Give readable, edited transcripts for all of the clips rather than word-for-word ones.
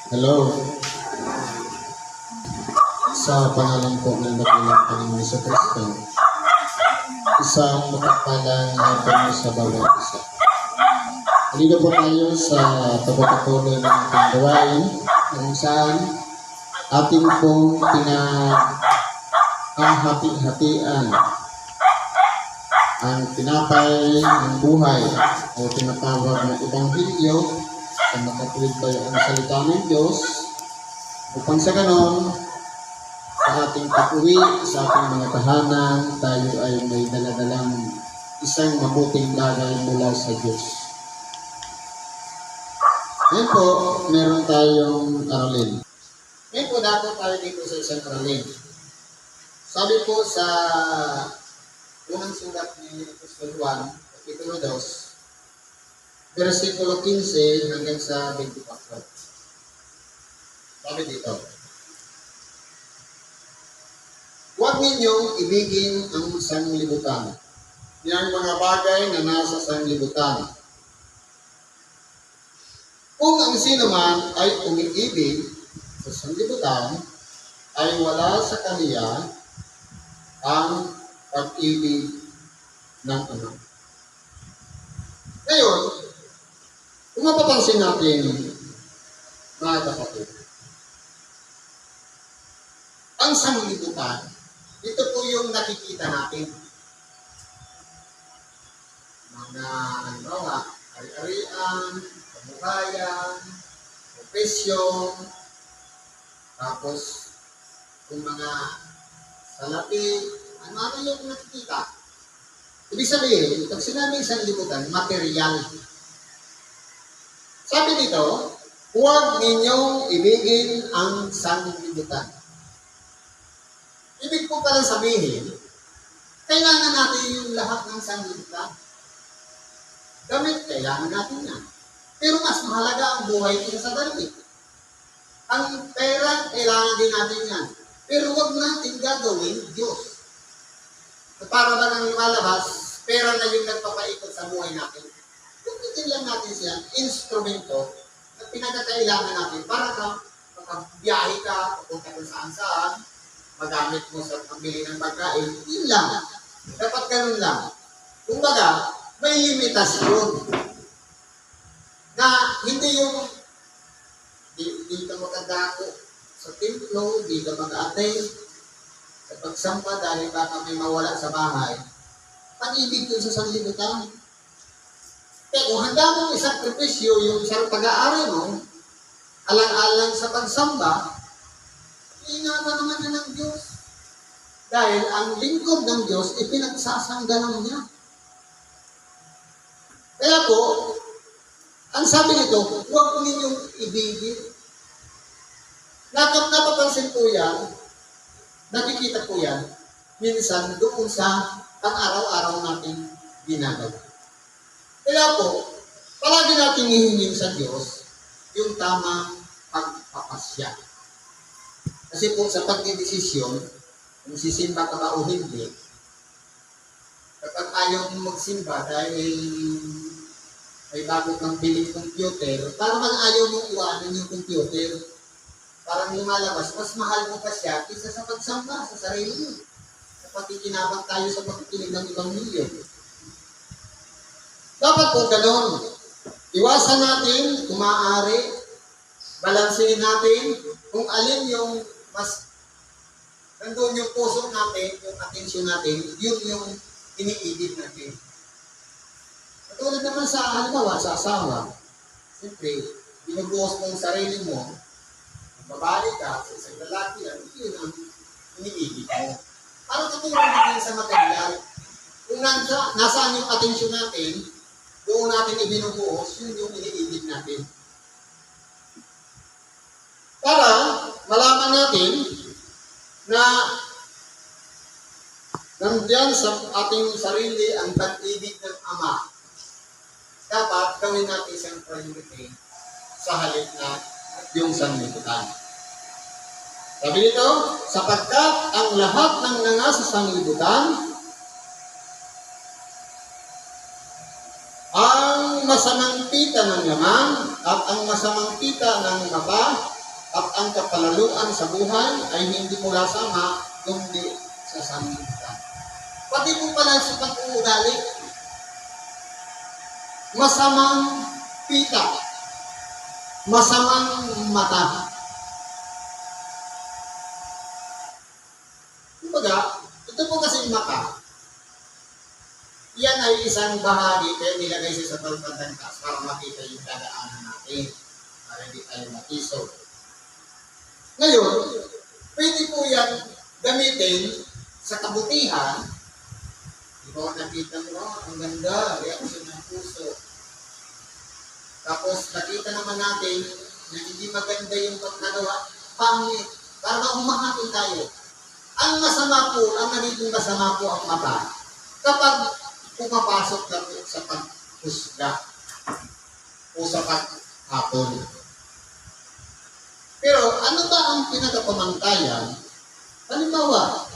Hello, sa pangalan po ng dakilang Panginoon sa Kristo, isang mapagpalang hapon sa bawat isa. Halina po tayo sa pagpapatuloy ng ating gawain kung saan ating pong pinahati-hatian ang tinapay ng buhay o tinatawag na Ebanghelyo sa makatulid tayo ang salita ng Diyos upang sa ganon sa ating pag-uwi sa ating mga tahanan tayo ay may daladalang isang mabuting bagay mula sa Diyos. Ngayon po, meron tayong aralin. Ngayon po, dato tayo dito sa isang aralin. Sabi po sa unang sulat ni Apostol Juan, Kapitulo 2, versikulo 15 hanggang sa 24. Sabi dito, huwag ninyong ibigin ang sanglibutan, yung mga bagay na nasa sanglibutan. Kung ang sino man ay umiibig sa sanglibutan, ay wala sa kaniya ang pag-ibig ng Ama. Ngayon, kung mapapansin natin, mga kapatid, ang sanglibutan, ito po yung nakikita natin. Mga, halimbawa, ari-arian, kamukayan, profesyon, tapos, kung mga salapi, ano yung nakikita? Ibig sabihin, pag sinabi sanglibutan, material. Sabi dito, huwag ninyong ibigin ang sanglibutan. Ibig po palang sabihin, kailangan natin yung lahat ng sanglibutan. Damit, kailangan natin yan. Pero mas mahalaga ang buhay kaysa sa damit. Ang pera, kailangan din natin yan. Pero huwag natin gagawin Diyos. Para ba nang lumalabas, pera na yung nagpapaikot sa buhay natin. Gamitin lang natin siya, instrumento na pinagkakailangan natin para kapag biyahe ka, pupunta kung saan-saan, magamit mo sa pambili ng pagkain, yun lang. Dapat ganun lang. Kumbaga, may limitasyon na hindi yung di ka makadako sa templo, di ka mag-attend sa pagsamba dahil baka may mawala sa bahay. Pag-ibig yun sa sanglibutan. Kaya kung handa mong isakripisyo yung sa pag-aari mo, alang-alang sa pagsamba, iingatan naman niya ng Diyos. Dahil ang lingkod ng Diyos, ipinagsasanggalang niya. Kaya po, ang sabi nito, huwag ninyong ibigin. Napapansin po yan, nakikita po yan, minsan doon sa pang-araw-araw nating ginagawa. Kaya po, palagi natin hihingin sa Diyos yung tamang pagpapasya. Kasi po sa pagdidesisyon, kung sisimba ka ba o hindi, kapag ayaw mo magsimba dahil may bago kang biling computer, parang ayaw mong iwanan yung computer. Parang lumalabas, mas mahal mo pa siya kaysa sa pagsamba sa sarili mo. Kapag ikinabang tayo sa pagkikinig ng ibang milyon. Dapat po ganon. Iwasan natin, kung maaari, balansin natin kung alin yung mas nandun yung puso natin, yung atensyon natin, yun yung iniibig natin. Katulad naman sa halimbawa, sa asawa, siyempre, binubuhos mo ang sarili mo, babae ka, sa isang lalaki yan, yun ang iniibig mo. Parang katulad din sa material. Kung nasaan yung atensyon natin, doon natin ibinubuhos, yun yung iniibig natin. Para malaman natin na nandiyan sa ating sarili ang pag-ibig ng Ama, dapat gawin natin isang priority sa halip na yung sanglibutan. Sabi nito, sapagkat ang lahat ng nangasa sanglibutan ang masamang pita ng laman at ang masamang pita ng mata ang kapalaluan sa buhay ay hindi mula sa Ama, kundi sa sanlibutan. Pati po pala sa pag-uugali, masamang pita, masamang mata. Kumbaga, ito po kasi mata, yan ay isang bahagi kaya nilagay siya sa pagpagdantas para makita yung dadaanan natin, para hindi tayo matisod. Ngayon, pwede po yan gamitin sa kabutihan. Ikaw nakita mo, ang ganda, reaksyon ng puso. Tapos nakita naman natin na hindi maganda yung pagkagawa, pangit, para umahatol tayo. Ang masama po, ang nagiging masama po ang mata, kapag pumapasok na po sa paghusga o sa paghapon. Pero ano ba ang pinagapamantayan? Halimbawa,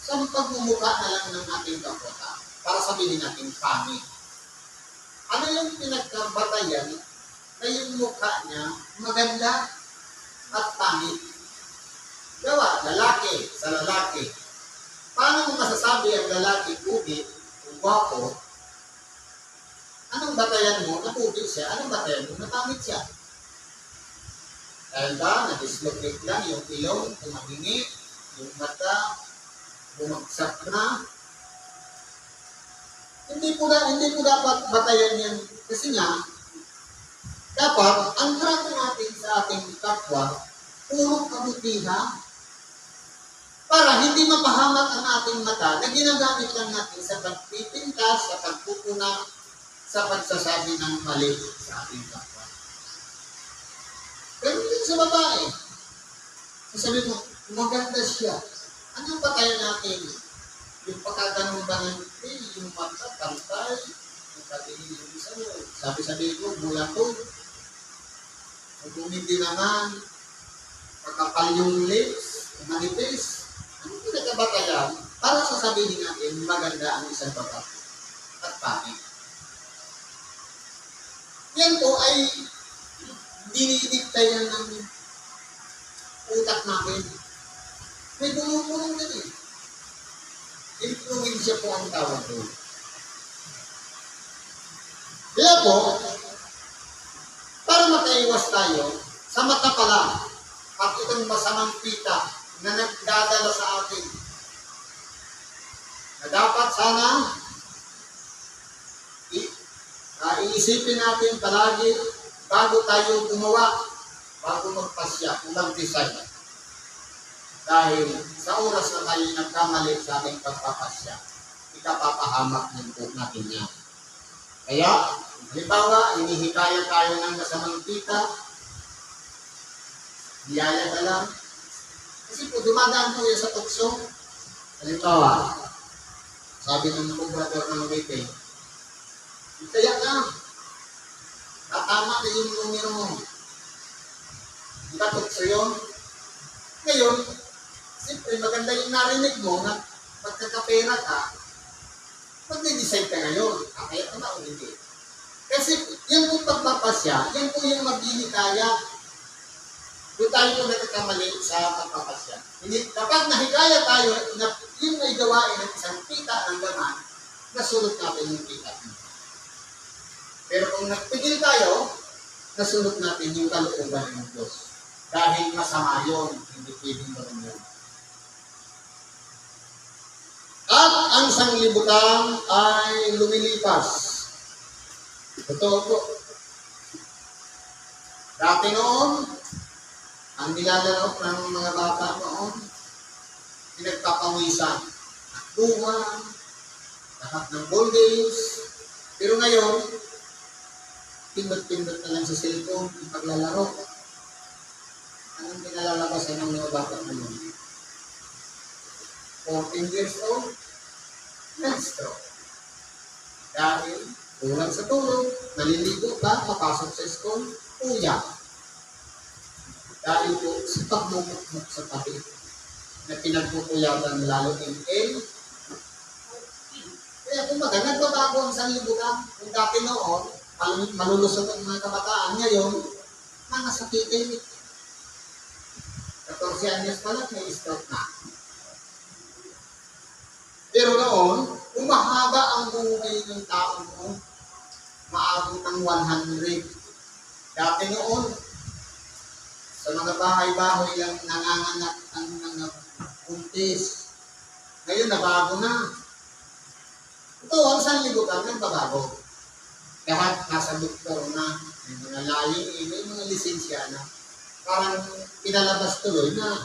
sa pagmumukha na lang ng ating kapwa para sabihin natin pangit. Ano yung pinagkabatayan na yung mukha niya maganda at pangit? Gawa, lalaki sa lalaki. Paano mo masasabi ang lalaki pugi o gwapo? Anong batayan mo na pugi siya? Anong batayan mo na pangit siya? Dahil ba, nag-dislocate lang yung ilong, tumahingi, yung mata, bumagsak na. Hindi po dapat batayan yan. Kasi nga, dapat ang trato natin sa ating kapwa, puro kabutihan. Para hindi mapahamak ang ating mata na ginagamit lang natin sa pagpipintas, sa pagpupuna, sa pagsasabi ng mali sa ating kapwa. Pero din sa babae, sasabi mo, maganda siya. Anong batayan natin? Yung pagkaganon ba ng yung mata, pantay, yung katingin yung isa mo, sabi-sabi ko, mula to. Kung hindi naman, pagkapal yung lips, manipis, anong pinagkabatayan para sasabihin natin maganda ang isang babae at pangit? Yan po ay dinidikta yan ng utak natin. May bumubulong din eh. Influensya po ang tawag doon. Kaya po, para makaiwas tayo, sa mata pala, at itong masamang pita na nagdadala sa atin, na dapat sana iisipin natin palagi bago tayo gumawa, bago magpasya, mag-design. Dahil sa oras na tayo nagkamali sa ating pagpapasya, ikapapahamak din po natin yan. Kaya, halimbawa, inihikaya tayo ng masamang pita, biyaya ka lang. Kasi po, dumadaan po yan sa tukso. Halimbawa, sabi ng kubrador ng Wike, kaya ka, tatama na yung numero mo. Di ba tukso yun? Ngayon, siyempre, maganda yung narinig mo na pagkakapera ka, magde-decide ka ngayon. Kaya ka na o hindi. Kasi yan po pagpapasya, yan po yung maghihikaya. Doon tayo po nagkakamali sa pagpapasya. Kapag nahikaya tayo na yung may gawain ng isang pita ng gaman, nasulot natin yung pita. Pero kung nagpigil tayo, nasulot natin yung kalooban ng Diyos. Dahil masama yun, hindi pwedeng gawin yun. At ang sanglibutan ay lumilipas. Totoo po. Dati noon, ang nilalaro ng mga bata noon, pinagpapawisan. Tuwan, lahat ng ball games. Pero ngayon, pindot-pindot na lang sa cellphone, yung paglalaro. Anong pinalalabasan ng mga bata ngayon? 14 years old, menstrual. Dahil kulang sa tulog, naliligo ka, papasok sa school, uya. Dahil po sa pagmumukmuk sa tabi na pinagpupuyagan lalo in kaya kung nagbabago ang sanlibutan, kung dati noon, malulusot ang mga kabataan, ngayon, mga sakitin, 14 anyos pa lang, may stroke na. Pero noon, umahaba ang buhay ng tao noon. Maabot ng 100. Dati noon, sa mga bahay-bahay lang nanganganak ang mga buntis. Ngayon, nabago na. Ito, ang sanlibutan, nagbabago. Lahat nasa doktor na, may mga layo, may mga lisensya na. Parang pinalabas tuloy na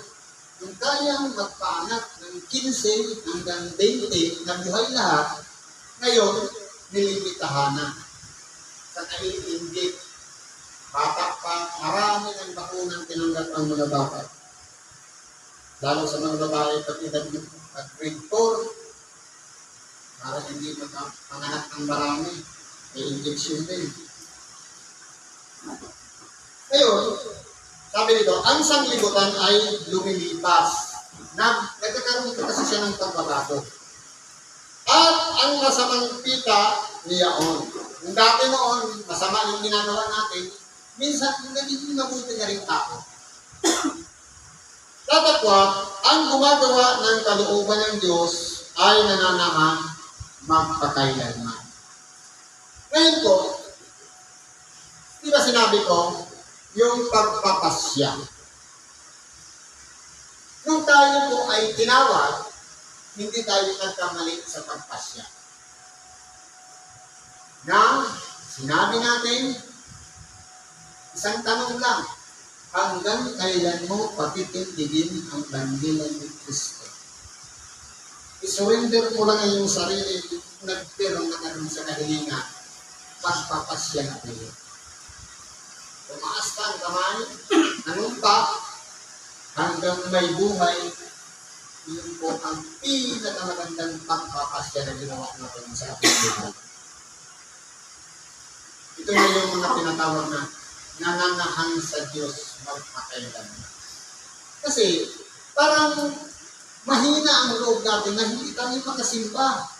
kung kayang magpaanak ng 15 hanggang 20 na buhay lahat, ngayon, nilimitahan na. Sa naiinggit, bata pa, marami ng bakunang tinanggap ang mga bata. Lalo sa mga babae, pag edad at grade 4, para hindi panganak ng marami, may injection din. Ngayon, sabi nito, ang sanglibutan ay lumilipas. Nagkakaroon kasi siya ng pagbabago. At ang masamang pita niyaon. Kung dati noon, masama yung ginagawa natin, minsan nagiging mabuti na rin tao. Tatapwat, ang gumagawa ng kalooban ng Diyos ay nananahan magpakailanman. Ngayon po, di ba sinabi ko, yung pagpapasya. Nung tayo po ay tinawag, hindi tayo nagkamali sa pagpasya. Na sinabi natin, isang tanong lang, hanggang kailan mo patitindigin ang bandilan ni Kristo? I-surrender mo lang yung sarili, nagpirong na karoon sa kahilingan, pagpapasya na tayo. Tumaas ka ang kamay, nanumpa, hanggang may buhay, yun po ang pinakamagandang pagpapasya na ginawa natin sa ating buhay. Ito na yung mga tinatawag na nananahan sa Diyos magpakailanman. Kasi parang mahina ang loob natin na hindi tayo makasimba,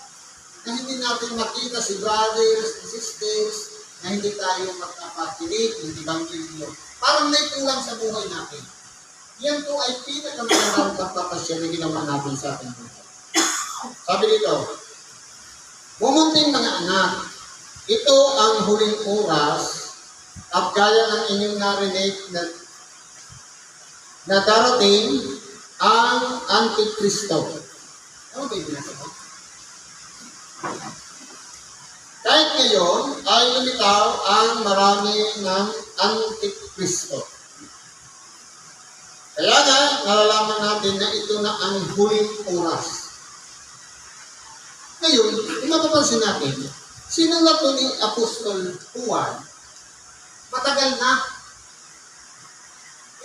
na hindi natin makita si brothers and sisters, na hindi tayo magkapakinig ng Ebanghelyo. Parang may kulang sa buhay natin. Yan po ay pinakamagandang pagpapasya na ginawa natin sa ating buhay. Sabi dito, bumunting mga anak, ito ang huling oras at gaya ng inyong narinig na darating ang Antikristo. Ano ba yung binasa? Kahit ngayon ay lumitaw ang marami ng Antikristo. Kaya nga, nalalaman natin na ito na ang huling oras. Ngayon, kung mapapansin natin, sinulat ko ni Apostol Juan, matagal na.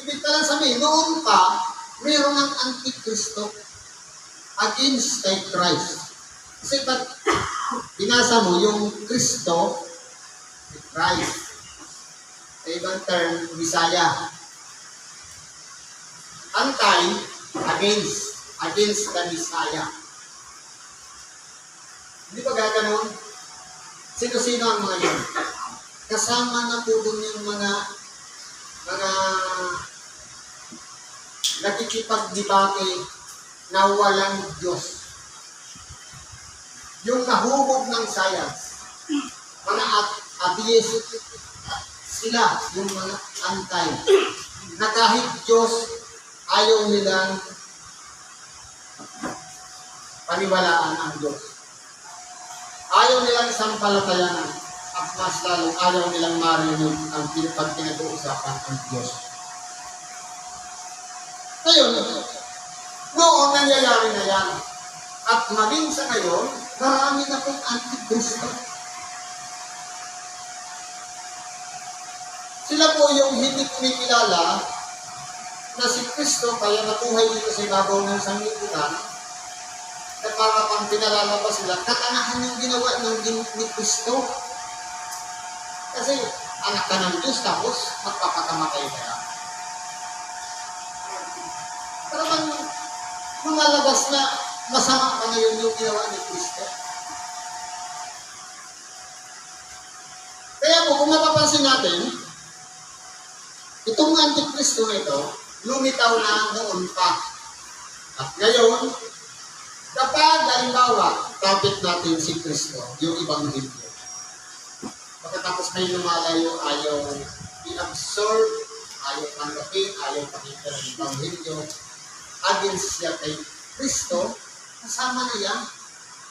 Ibig ka lang sabihin, noon pa, mayroon ng Antikristo against kay Christ. Kasi ba't binasa mo yung Kristo, Christ. Sa ibang term, Messiah. Anti, against the Messiah. Hindi ba gaganon? Sino-sino ang mga yun? Kasama na po dun yung mga nakikipagdebate na walang Diyos. Yung nahubog ng science, mga atheist, sila, yung mga antay, na kahit Diyos, ayaw nilang paniwalaan ang Diyos. Ayaw nilang sampalatayanan at mas lalong ayaw nilang marinig ang pinag-uusapan ng Diyos. Ngayon, noon nangyayari na yan. At maging sa ngayon, marami na pong Antikristo. Sila po yung hindi kumikilala na si Kristo kaya nabuhay dito sa ibabaw ng sanglibutan na para pang pinalalabas sila, katanahan yung ginawa ni Kristo. Kasi anak ka ng Diyos tapos magpapakamatay ka. Pero man, lumalabas na masama pa ngayon yung ginawa ni Kristo. Kaya po, kung mapapansin natin, itong Antikristo na ito, lumitaw na noon pa. At ngayon, kapag halimbawa, topic natin si Kristo, yung Ebanghelyo. Pagkatapos may lumalayo, ayaw i-absorb, ayaw tanggapin, ayaw pakita ng Ebanghelyo, against siya kay Kristo, kasama na yan.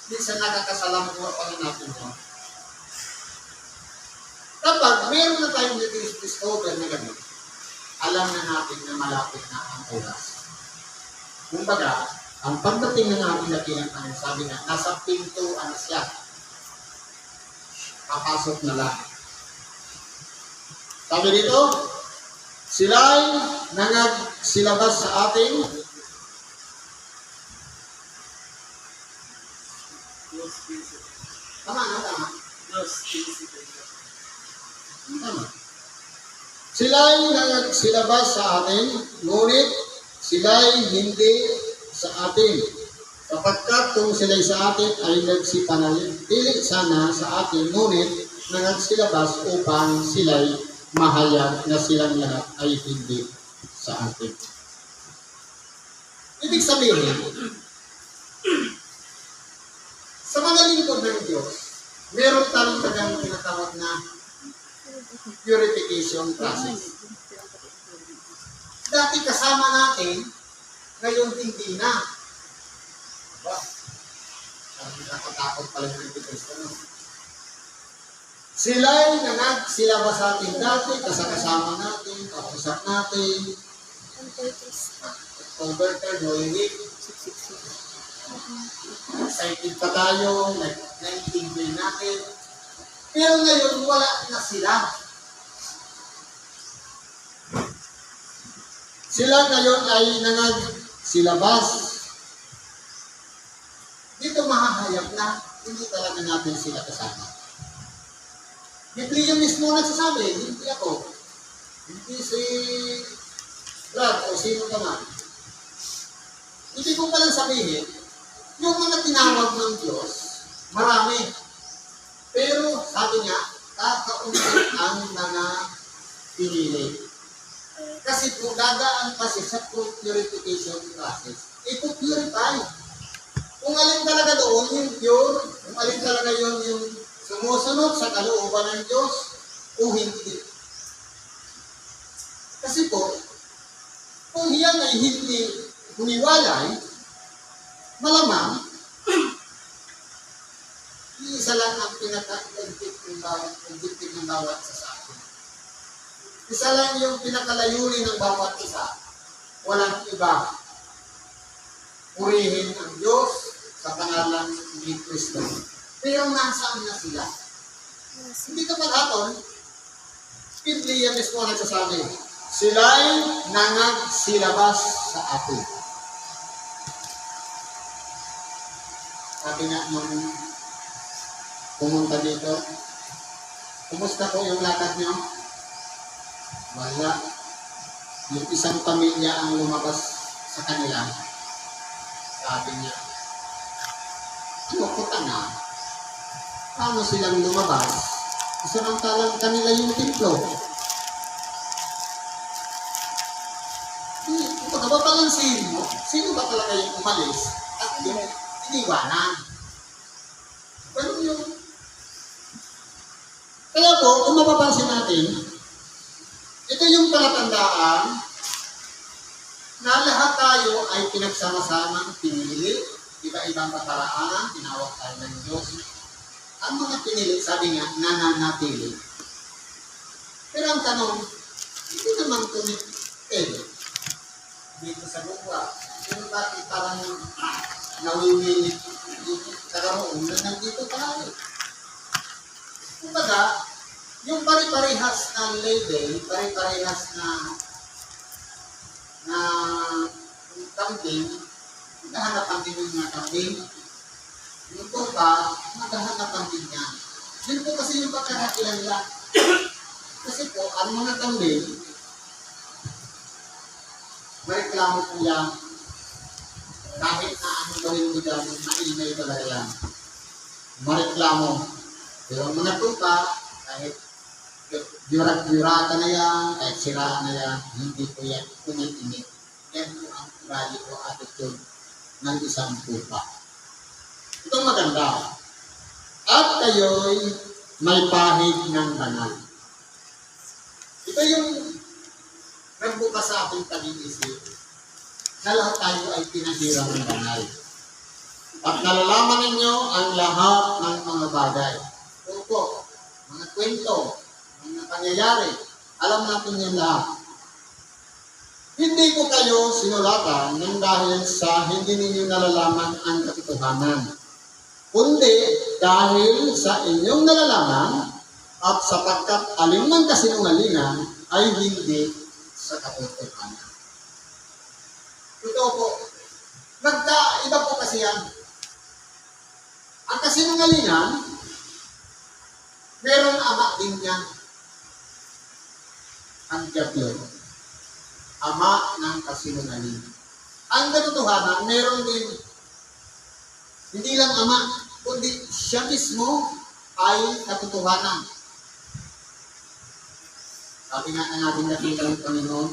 Minsan nakakasalampuha pa rin natin yan. Kapag meron na tayong discover na gano'n, alam na natin na malapit na ang oras. Kumbaga, ang pagdating na natin na kinang sabi na, nasa pintuan siya. Papasok na lang. Sabi dito, sila'y nangagsilabas sa ating tama. Sila'y nagsilabas sa atin, ngunit sila'y hindi sa atin. Sapagkat kung sila'y sa atin ay nagsipanatili sana sa atin, ngunit nagsilabas upang sila'y mahayag na silang lahat ay hindi sa atin. Ibig sabihin, sa mga lingkod ng Diyos, meron tayong tagang tinatawag na purification process. Dati kasama natin, ngayon hindi na. Diba? Nakatakot pala ng Kristo. Sila'y nagsilabas sa atin dati, kasama natin, kausap natin, converted, Holy Week. Excited pa tayo, naiintindihan natin. Pero ngayon, wala na sila. Sila ngayon ay nagsilabas. Dito mahahayag na, hindi talaga natin sila kasama. Biblia mismo nagsasabi, hindi ako. Hindi si Brad o sino ka man. Hindi ko palang sabihin, yung mga tinawag ng Diyos, marami. Pero sabi niya, kakaunti ang mga pinili. Kasi po dadaan kasi sa purification process. Ito-purify. Kung alin talaga doon, yung pure, kung alin talaga yung sumusunod sa kalooban ng Diyos, o hindi. Kasi po, kung yan ay hindi huniwalay, malamang, isa lang ang pinaka-objective ng bawat isa sa atin. Isa lang yung pinakalayunin ng bawat isa. Walang iba. Purihin ang Diyos sa pangalan ni Kristo. Pero nasaan na sila? Hindi ka paghaton, Biblia mismo nagsasabi, sila'y nangagsilabas sa atin. Sabi nga nung pumunta dito, kumusta po yung lakad niyo? Wala. Yung isang pamilya ang lumabas sa kanila. Sabi niya, puta na. Paano silang lumabas? Samantalang kanila yung templo. Kung kababalansin mo, sino ba talaga yung umalis at yung iniwanan? Pero yung... Kaya po, kung mapapansin natin, ito yung palatandaan na lahat tayo ay pinagsama-samang pinili, iba-ibang kaparaanan, tinawag tayo ng Diyos. Ang mga pinili, sabi nga, nananatili. Pero ang tanong, hindi naman kumipil dito sa lupa. Yung bakit parang nawiwilit kagaroon na nandito tayo. Kumbaga, yung pare-parehas na label, pare-parehas na kambing, naghahanapan din yung mga kambing. Yung tupa, naghahanapan din niya. Yun po kasi yung pagkakakilan nila. Kasi po, ang mga kambing, mareklamo po yan. Kahit na ano gawin mo dyan, maingay talaga yan. Mareklamo. Pero ang mga tupa, kahit Yurat-yurata na yan, kahit siraan na yan, hindi po yan umiinit. Yan po ang ugali o attitude ng isang pupa. Ito maganda. At kayo'y may pahig ng banal. Ito yung nagbukas sa ating pag-iisip na lahat tayo ay pinahirang ng banal. At nalalaman ninyo ang lahat ng mga bagay. Opo, mga kwento, mga pangyayari, alam natin yan lahat. Hindi ko kayo sinulatan ng dahil sa hindi ninyo nalalaman ang katotohanan, kundi dahil sa inyong nalalaman at sapagkat alinman kasinungalingan ay hindi sa katotohanan. Totoo po, iba po kasi yan. Ang kasinungalingan, meron ama din niya. Ang diablo, ama ng kasinungalingan. Ang katotohanan, meron din, hindi lang ama, kundi siya mismo ay katotohanan. Sabi nga ng ating dakilang Panginoon,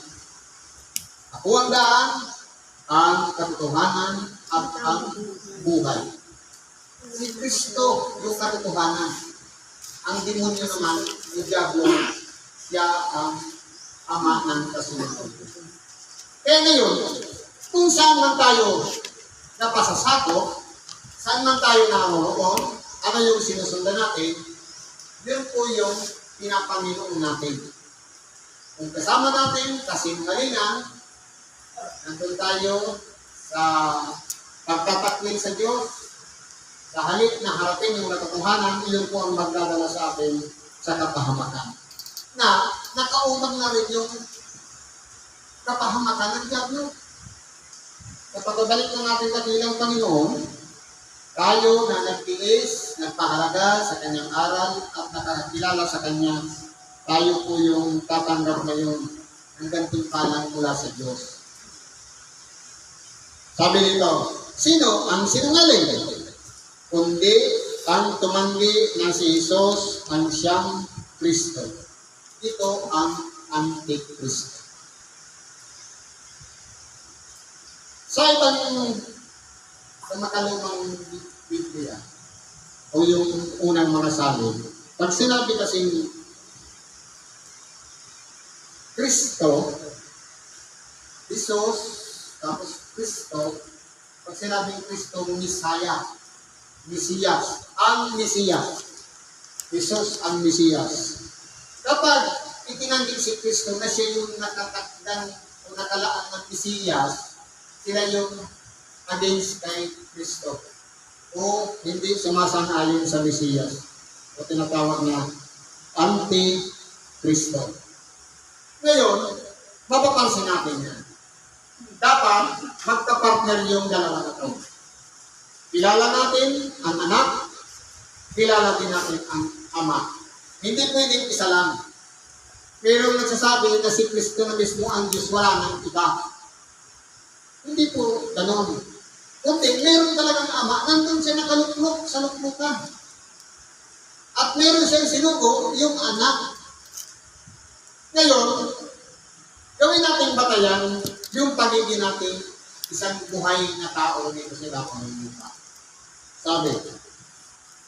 ako ang daan, ang katotohanan, at ang buhay. Si Kristo yung katotohanan. Ang demonyo naman, yung diablo, siya ang ama ng kasinungalingan. Kaya ngayon, kung saan man tayo napasasakop, saan man tayo naroon, ano yung sinusundan natin, yun po yung pinapanginoon natin. Kung kasama natin kasinungalingan, nandun tayo sa pagtatakwil sa Diyos, sa halip na harapin yung katotohanan, iyon po ang magdadala sa atin sa kapahamakan. Na nakaunang na rin yung kapahamakan ng diablo. Kapag balik na natin dakilang Panginoon, tayo na nagtiis, nagpahalaga sa kanyang aral at nakakilala sa kanya, tayo po yung tatanggap ngayon ng gantimpalang mula sa Diyos. Sabi nito, sino ang sinungaling? Kundi ang tumanggi na si Jesus ang siyang Kristo. Ito ang Antikristo. Sa makalumang Biblia, o yung unang mga salin, pag sinabi kasing Kristo, Jesus, tapos Kristo, pag sinabing Kristo, Misaya, Mesiyas, ang Mesiyas, Jesus ang Mesiyas. Kapag itinanggit si Kristo na siya yung nakatakdang o nakalaan ng Mesiyas, sila yung against kay Kristo o hindi sumasang-ayon sa Mesiyas o tinatawag na Anti-Kristo. Ngayon, mapapansin natin yan. Dapat magka-partner yung dalawa na ito. Kilala natin ang anak, kilala din natin ang ama. Hindi pwedeng isa lang. Pero nagsasabi na si Kristo na mismo ang Diyos, wala nang iba. Hindi po ganon. Kundi meron talagang ama, nandun siya nakaluklok sa luklukan. At meron siyang sinugo, yung anak. Ngayon, gawin natin batayan yung pagiging natin isang buhay na tao dito sa lapang ng lupa. Sabi,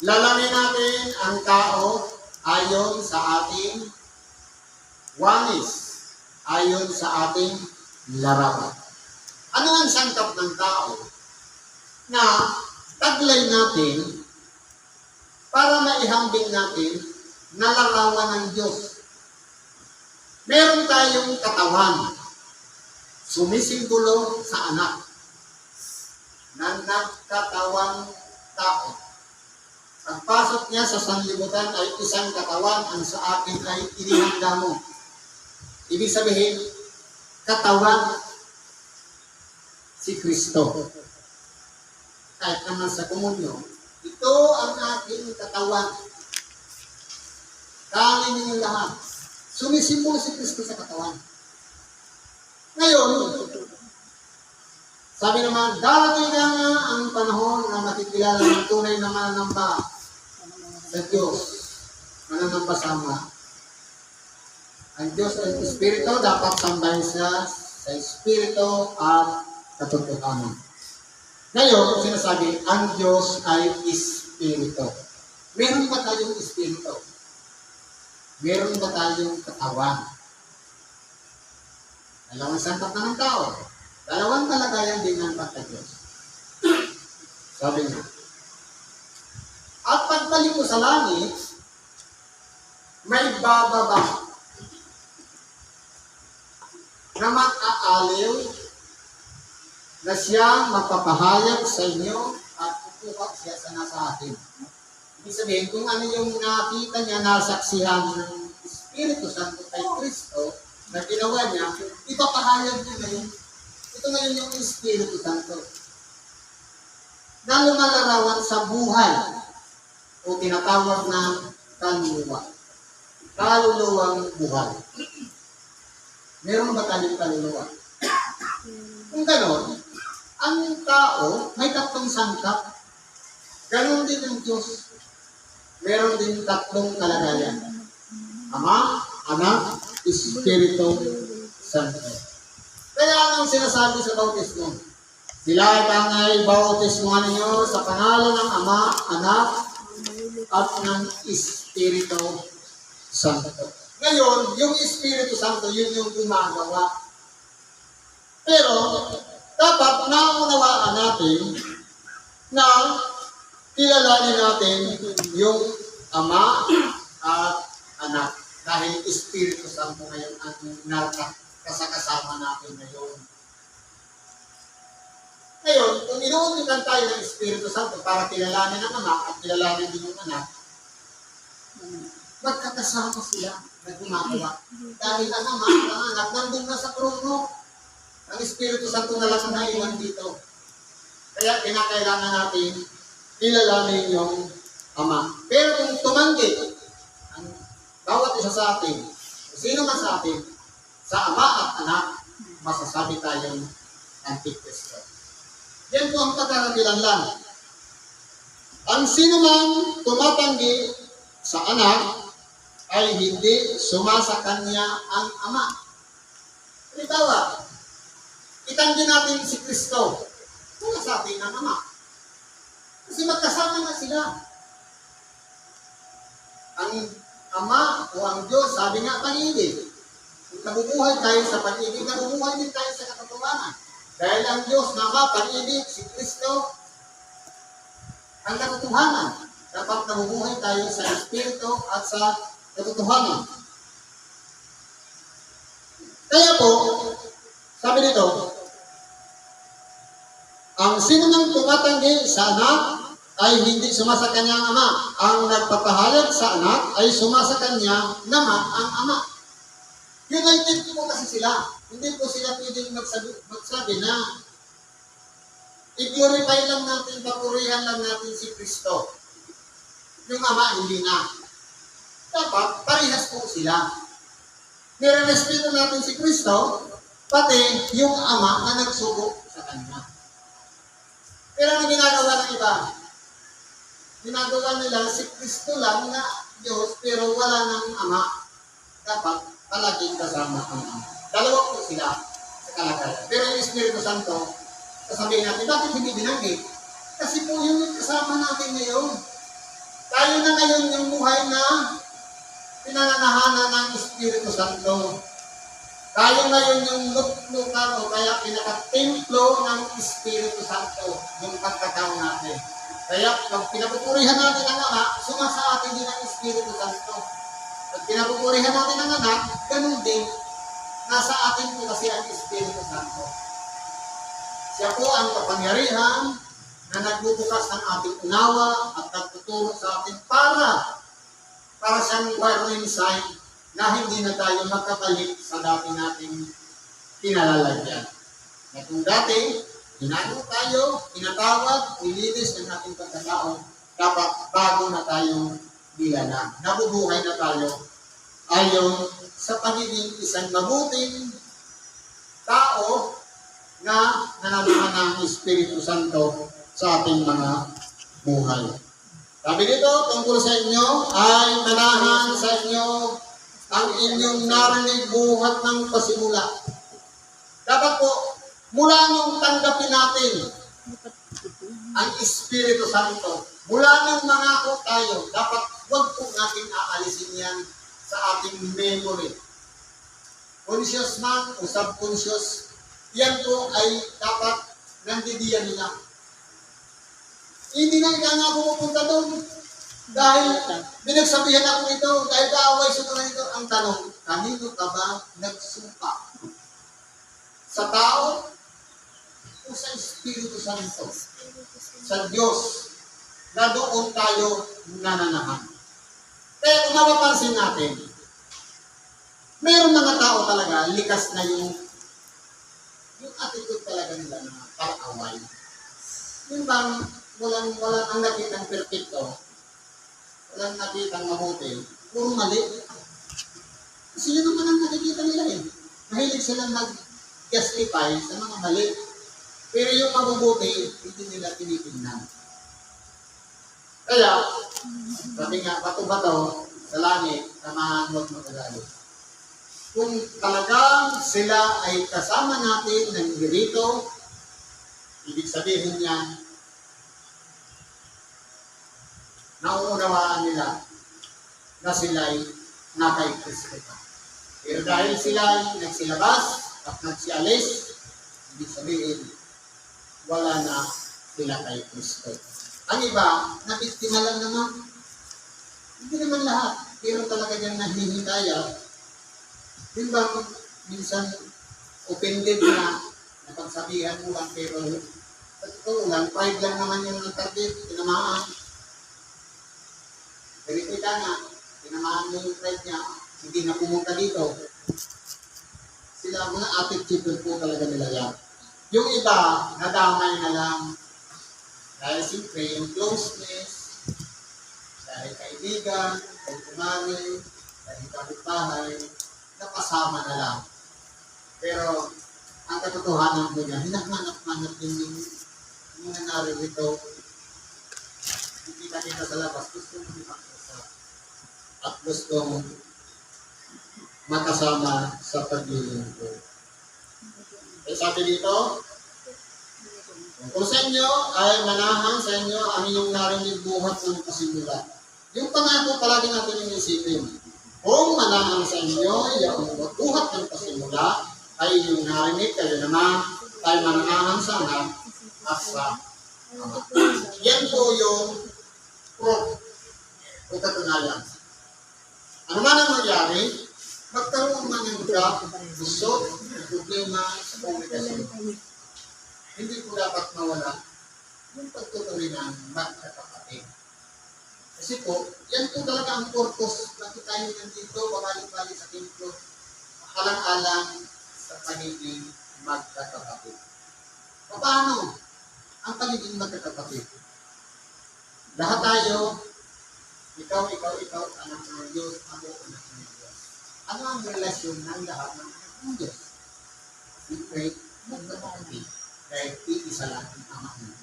lalangin natin ang tao ayon sa ating wanis, ayon sa ating larawan. Ano ang sangkap ng tao na taglay natin para maihambing natin na larawan ng Diyos? Meron tayong katawan, sumisimbolo sa anak, na nagkatawang tao. Pagpasok niya sa sanlibutan ay isang katawan, ang sa akin ay inihanda mo. Ibig sabihin, katawan si Kristo. Kahit naman sa komunyo, ito ang aking katawan. Kanin niyo lahat. Sumisimbolo si Kristo sa katawan. Ngayon, sabi naman, darating na nga ang panahon na makikilala ng tunay na mananamba sa Diyos, mananamba sama, Ang Diyos ay Espiritu, dapat sambahin siya sa Espiritu at katotohanan. Ngayon, sinasabi, ang Diyos ay Espiritu. Meron ba tayong Espiritu? Meron ba tayong katawan? Dalawang sangkap na ng tao. Dalawang kalagayan din ng pagka-Diyos. Sabi niya, at pagbalik mo sa langit, may bababa na mag-aaliw na siya magpapahayag sa inyo at kukuha siya sa nasa atin. Ibig sabihin, kung ano yung nakita niya, nasaksihan ng Espiritu Santo kay Kristo na ginawa niya, ipapahayag niya ngayon. Ito ngayon yung Espiritu Santo na lumalarawan sa buhay o tinatawag na kaluluwa. Kaluluwang buhay. Meron ba tayong kaluluwa? Kung gano'n, ang tao may tatlong sangkap. Ganon din ang Diyos. Meron din tatlong kalagayan. Ama, Anak, Espiritu Santo. Kaya ang sinasabi sa bautismo, sila ay bautismuhan ninyo sa pangalan ng Ama, Anak, at ng Espiritu Santo. Ngayon, yung Espiritu Santo, yun yung gumagawa. Pero, dapat naunawaan natin na kilalanin natin yung Ama at Anak. Dahil Espiritu Santo ngayon ang kasakasama natin ngayon. Ngayon, kung inuunitan tayo ng Espiritu Santo para kilalanin ang Ama at kilalanin din yung Anak, magkakasama sila na gumagawa. Dahil ang Ama at ang Anak nandun na sa trono. Ang Espiritu Santo na lang na iwan dito. Kaya kinakailangan natin kilalanin yung Ama. Pero kung tumanggi ang bawat isa sa atin, sino man sa atin, sa Ama at Anak, masasabi tayong Antikristo. Yan po ang pagkakabilang lang. Ang sino man tumatanggi sa Anak ay hindi sumasa kanya ang Ama. Halimbawa, itanggi natin si Kristo. Wala sa atin ang Ama. Kasi magkasama na sila. Ang Ama o ang Diyos, sabi nga, pag-ibig. Kung nabubuhay tayo sa pag-ibig, nabubuhay din tayo sa katotohanan. Dahil ang Diyos na Ama, pag-ibig, si Kristo, ang katotohanan. Dapat nabubuhay tayo sa Espiritu at sa katotohanan. Kaya po, sabi dito, ang sino nang tumatanggi sa Anak ay hindi sumasa kanya ang Ama. Ang nagpapahayag sa Anak ay sumasa kanya naman ang Ama. United po kasi sila. Hindi po sila pwedeng magsabi na i-glorify lang natin, papurihan lang natin si Kristo. Yung Ama, hindi na. Dapat, parehas po sila. Nirerespeto natin si Kristo, pati yung Ama na nagsubok sa Kanya. Pero ang ginagawa ng iba, ginagawa nila si Kristo lang na Diyos, pero wala ng Ama. Dapat, palaging kasama ang Ama. Dalawa po sila sa kalagayan. Pero yung Espiritu Santo, sasabihin natin, bakit hindi binanggit? Kasi po yun yung kasama natin ngayon. Tayo na ngayon yung buhay na pinananahanan ng Espiritu Santo. Tayo ngayon yung luklukan o kaya pinakatemplo ng Espiritu Santo, yung pagkatao natin. Kaya pag pinapupurihan natin ang Ama, sumasa atin din ang Espiritu Santo. Pag pinapupurihan natin ang Anak, ganun din. Nasa atin po kasi ang Espiritu Santo. Siya po ang kapangyarihan na nagbubukas ng ating unawa at nagtuturo sa atin para siyang warning sign na hindi na tayo makabalik sa dati nating pinalalagyan. Na kung dati, hinano tayo, pinatawag, nilinis ng ating pagkatao, dapat bago na tayong bilana. Nabubuhay na tayo ayon sa pagiging isang mabuting tao na nananahan ng Espiritu Santo sa ating mga buhay. Sabi dito, tungkol sa inyo ay manahan sa inyo ang inyong narinig buhat ng pasimula. Dapat po, mula nung tanggapin natin ang Espiritu Santo, mula nung mangako tayo, dapat huwag po natin aalisin yan sa ating memory. Conscious man o subconscious, yan po ay dapat nandidiyan nila. Hindi na nga pupunta doon. Dahil binagsabihan ako ito, dahil kaaway sa ito, ang tanong, kanino ka ba nagsumpa? Sa tao o sa Espiritu Santo? Sa Diyos na doon tayo nananahan. Kaya kung mapapansin natin, mayroong mga tao talaga, likas na yung attitude talaga nila na pag-away. Yung bang walang ang nakitang perfecto, walang nakitang mabuti, puro mali. Kasi yun naman ang nakikita nila eh. Mahilig silang mag-justify sa mga mali. Pero yung mabubuti, hindi nila tinitingnan. Kaya, sabi nga, bato-bato sa langit, samahan huwag magagalit. Kung talagang sila ay kasama natin ng dirito, ibig sabihin niya, nauunawaan nila na sila'y nakay Kristo. Pero dahil sila'y nagsilabas at nagsialis, ibig sabihin, wala na sila kay Kristo. Ang iba, nabiktima lang naman. Hindi naman lahat. Pero talaga dyan nahihintaya. Yun ba, minsan, offended na, napagsabihan mo lang, pero sa totoo lang, pride lang naman yung nagtarget, tinamaan. Pero kita nga, tinamaan mo yung pride niya, hindi na pumunta dito. Sila mga attitude po talaga nila yan. Yung iba, nadamay na lang. Dahil siyempre, yung closeness, dahil kaibigan, dahil kumari, dahil kapitbahay, napasama na lang. Pero, ang katotohanan ko niya, hinahanap-hanap din yung mga naririto. Kita sa labas, gusto mo makasama. At gusto mo makasama sa paglilingkod. Eh, sabi dito, kung sa inyo ay manahan sa inyo ang inyong narinig buhat ng pasimula. Yung pangako palagi natin yung isipin. Kung manahan sa inyo yung buhat ng pasimula ay inyong narinig, kayo naman ay manahan sa anak at sa ama. Yan po yung proof o katunayan. Ano man ang mangyari, magkaroon man ng gusto, problema sa komunikasyon. Hindi po dapat mawala yung pagtutuloy ng magkakapatid. Kasi po, yan po talaga ang purpose. Bakit tayo nandito, babalik-balik sa templo, alang-alang sa pagiging magkakapatid. Paano ang pagiging magkakapatid? Lahat tayo, ikaw, anak ng Diyos, ako, anak ng Diyos. Ano ang relasyon ng lahat ng anak ng Diyos? Siyempre, magkakapatid. Dahil iisa lang ang ama niya.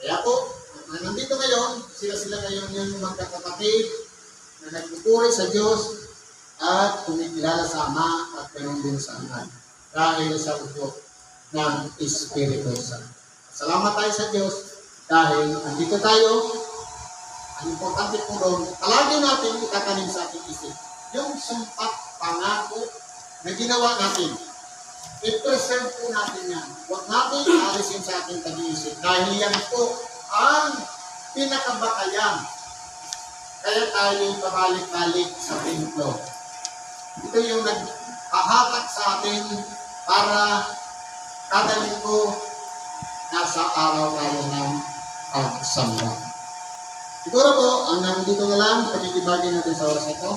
Kaya po, nandito ngayon, sila ngayon yung magkakapatid na nagpupuri sa Diyos at kumikilala sa Ama at ganoon din sa Anak dahil sa utot ng Espiritu Santo. Salamat tayo sa Diyos dahil andito tayo. Ang importante po doon, palagi natin itatanim sa ating isip yung sumpat pangako na ginawa natin. I-preserve po natin yan. Huwag natin aalisin sa ating pag-iisip. Dahil yan po ang pinakabatayan. Kaya tayo pabalik-balik sa templo. Ito yung naghahatak sa atin para kada linggo nasa araw tayo ng pagsamba. Siguro po, ang nandito na lang, pagkikibagay natin sa oras ito.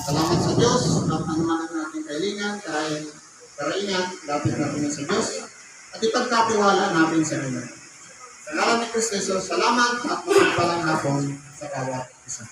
Salamat sa Diyos at ang naman natin kailangan dahil karaingan, lapit natin sa Diyos at ipagkatiwala natin sa Kanya. Sa ngalan ni Kristo, salamat at magpalang hapon sa bawat isa.